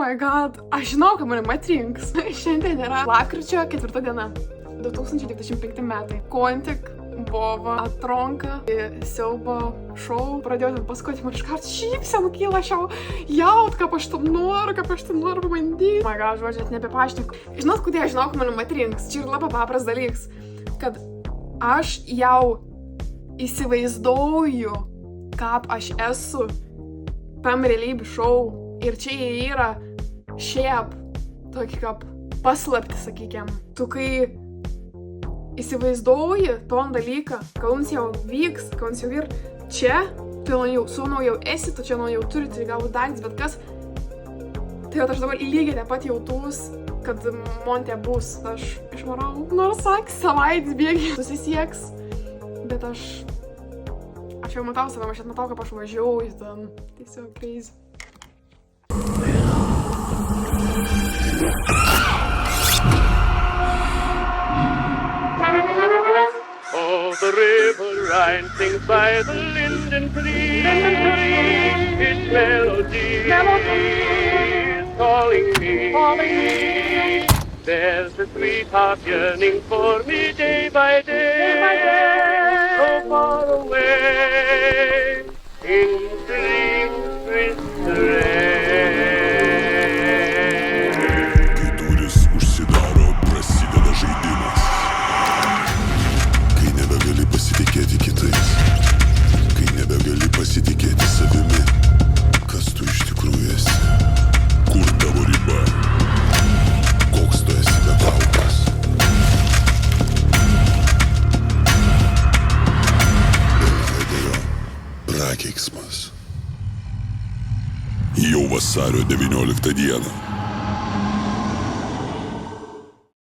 my god, aš žinau, kad mane atrinks. Šiandien yra lapkričio 4 diena, 2025 metai. Kontik buvo atranka į siaubo šou, pradėjau ten pasakoti, man iškart šypsenų kyla šiau jaut, kaip aš tam noriu pabandyti. My god, žodžiu, nebepaaiškink. Žinot, kodėl aš žinau, kad mane atrinks? Čia yra labai papras dalykas, kad aš jau įsivaizduoju, kaip aš esu tam realybės šou. Ir čia yra šiaip tokį kaip paslapti, sakykime. Tu kai įsivaizduoji ton dalyką, kad jums jau vyks, kad jums jau ir čia, tu jau sūnau jau esi, tu čia jau turi, tai galbūt daiktas, bet kas. Tai aš dabar lygiai taip pat jautus, kad man tie bus. Aš išvarau, nors saks, savaitės bėgiai susisieks, bet aš jau matau savę, aš matau, kaip aš važiuoju ten. Tiesiog crazy. Oh, the river Rhine sings by the linden tree. Its melody is calling me. There's a sweetheart yearning for me day by day. So far away in dreams with the rain. Kai durys užsidaro, prasideda žaidimas. Kai nebegali pasitikėti kitais. Kai nebegali pasitikėti savimi. Kas tu iš tikrųjų esi? Kur tavo riba? Koks tu esi be kaukės? Belvedėjo prakeiksmas. Jau vasario 19 dieną